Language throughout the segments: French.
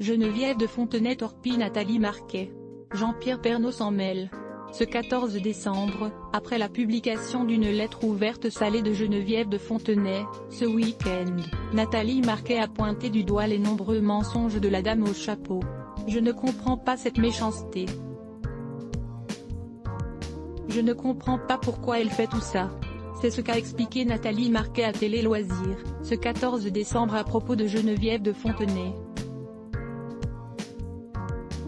Geneviève de Fontenay torpille Nathalie Marquet. Jean-Pierre Pernaut s'en mêle. Ce 14 décembre, après la publication d'une lettre ouverte salée de Geneviève de Fontenay, ce week-end, Nathalie Marquet a pointé du doigt les nombreux mensonges de la dame au chapeau. « Je ne comprends pas cette méchanceté. Je ne comprends pas pourquoi elle fait tout ça. » C'est ce qu'a expliqué Nathalie Marquet à Télé Loisirs, ce 14 décembre à propos de Geneviève de Fontenay.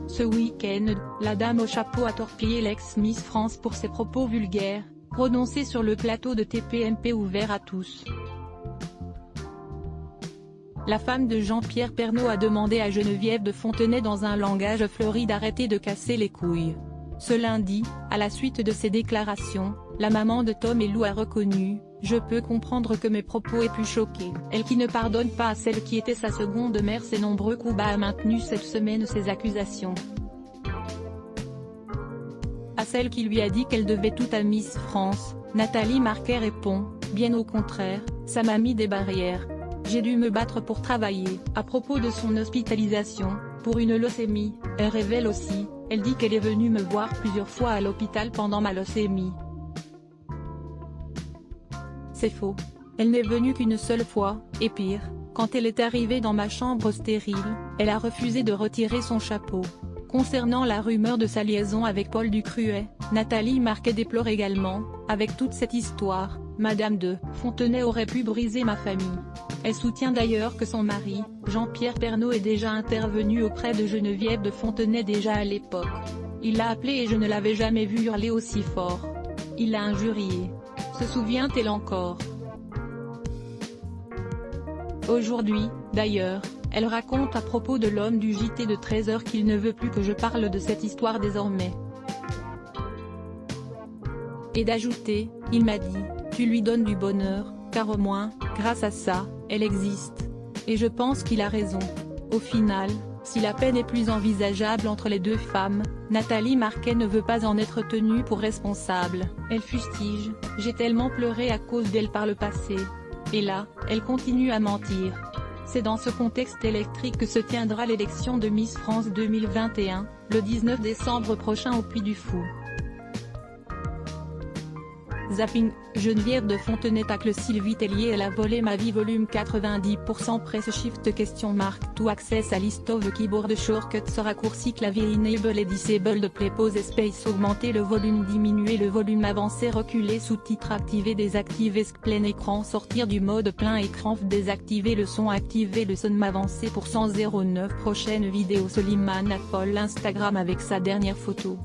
Ce week-end, la dame au chapeau a torpillé l'ex-Miss France pour ses propos vulgaires, prononcés sur le plateau de TPMP ouvert à tous. La femme de Jean-Pierre Pernaut a demandé à Geneviève de Fontenay dans un langage fleuri d'arrêter de casser les couilles. Ce lundi, à la suite de ces déclarations, la maman de Tom et Lou a reconnu « Je peux comprendre que mes propos aient pu choquer ». Elle qui ne pardonne pas à celle qui était sa seconde mère ses nombreux coups bas a maintenu cette semaine ses accusations. À celle qui lui a dit qu'elle devait tout à Miss France, Nathalie Marquet répond « Bien au contraire, ça m'a mis des barrières. J'ai dû me battre pour travailler ». À propos de son hospitalisation, pour une leucémie, elle révèle aussi, elle dit qu'elle est venue me voir plusieurs fois à l'hôpital pendant ma leucémie. C'est faux. Elle n'est venue qu'une seule fois, et pire, quand elle est arrivée dans ma chambre stérile, elle a refusé de retirer son chapeau. Concernant la rumeur de sa liaison avec Paul Ducruet, Nathalie Marquet déplore également, avec toute cette histoire, Madame de Fontenay aurait pu briser ma famille. Elle soutient d'ailleurs que son mari, Jean-Pierre Pernaut est déjà intervenu auprès de Geneviève de Fontenay déjà à l'époque. Il l'a appelée et je ne l'avais jamais vue hurler aussi fort. Il l'a injuriée. Se souvient-elle encore? Aujourd'hui, d'ailleurs, elle raconte à propos de l'homme du JT de 13h qu'il ne veut plus que je parle de cette histoire désormais. Et d'ajouter, il m'a dit, tu lui donnes du bonheur, car au moins, grâce à ça, elle existe. Et je pense qu'il a raison. Au final, si la paix n'est plus envisageable entre les deux femmes, Nathalie Marquet ne veut pas en être tenue pour responsable. Elle fustige, j'ai tellement pleuré à cause d'elle par le passé. Et là, elle continue à mentir. C'est dans ce contexte électrique que se tiendra l'élection de Miss France 2021, le 19 décembre prochain au Puy du Fou. Zapping, Geneviève de Fontenay tacle Sylvie Tellier. Elle a volé ma vie volume 90% press shift question mark to access à list of keyboard shortcuts raccourci clavier enable et disable play pause space augmenter le volume diminuer le volume avancer reculer sous-titres activer désactiver plein écran sortir du mode plein écran désactiver le son activer le son avancer pour 109 prochaine vidéo Soliman affole Instagram avec sa dernière photo.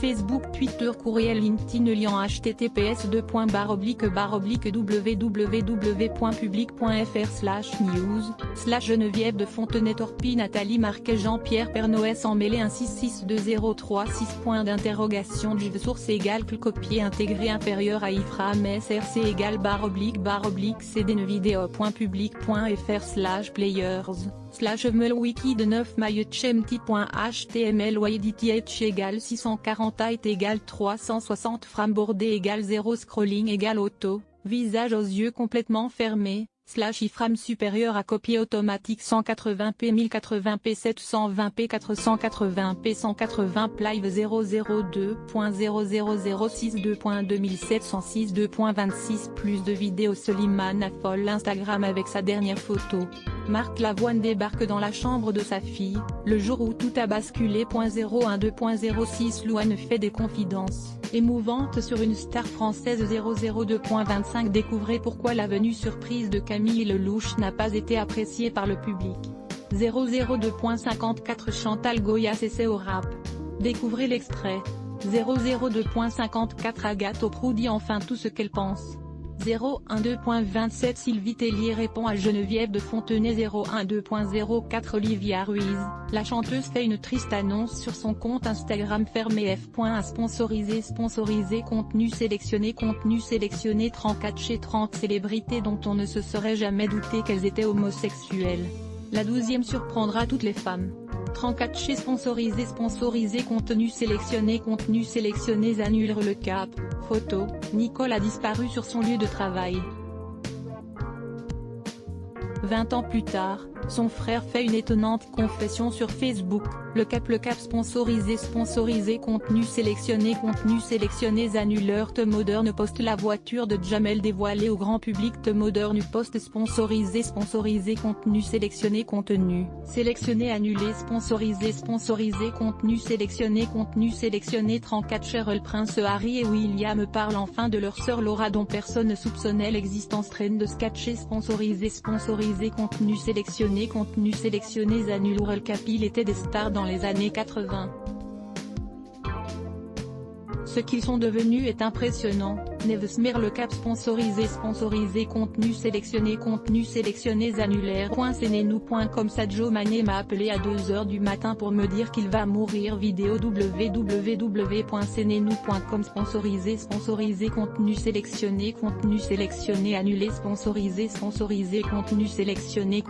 Facebook, Twitter, courriel, LinkedIn, lien https://www.public.fr/news/ Geneviève de Fontenay torpille Nathalie Marquet Jean-Pierre Pernaut s'en mêlé un 66203 point d'interrogation source égale copier intégré inférieur à iframe src égale // cdnvideo.public.fr/players/melwiki de 9 myhmti.html edith égale 640 height égale 360 frame bordé égale 0 scrolling égale auto, visage aux yeux complètement fermés, iframe supérieur à copier automatique 180p 1080p 720p 480p 180 live 002.00062.2706.2.26 plus de vidéos Soliman affole Instagram avec sa dernière photo. Marc Lavoine débarque dans la chambre de sa fille, le jour où tout a basculé. 012.06 Louane fait des confidences émouvantes sur une star française. 002.25 Découvrez pourquoi la venue surprise de Camille Lelouch n'a pas été appréciée par le public. 002.54 Chantal Goya s'essaie au rap. Découvrez l'extrait. 002.54 Agathe Auproux dit enfin tout ce qu'elle pense. 012.27 Sylvie Tellier répond à Geneviève de Fontenay. 012.04 Olivia Ruiz, la chanteuse fait une triste annonce sur son compte Instagram fermé. F.A sponsorisé contenu sélectionné 34 chez 30 célébrités dont on ne se serait jamais douté qu'elles étaient homosexuelles. La 12e surprendra toutes les femmes. 34 chez sponsorisé contenu sélectionné annule le cap. Photo, Nicole a disparu sur son lieu de travail. 20 ans plus tard, Son frère fait une étonnante confession sur Facebook. Le cap sponsorisé contenu sélectionné annuleur. The Modern Post. La voiture de Jamel dévoilée au grand public. The Modern Post. Sponsorisé contenu sélectionné annulé. Sponsorisé contenu sélectionné 34. Cheryl Prince Harry et William parlent enfin de leur sœur Laura dont personne ne soupçonnait l'existence. Train de sketcher. Sponsorisé contenu sélectionné annulé. El Capi était des stars dans les années 80. Ce qu'ils sont devenus est impressionnant. Nevesmer le cap sponsorisé contenu sélectionné annulaire. .cnenou.com. Sadio Mané m'a appelé à 2h du matin pour me dire qu'il va mourir. Vidéo www.cnenou.com. Sponsorisé contenu sélectionné annulé. Sponsorisé contenu sélectionné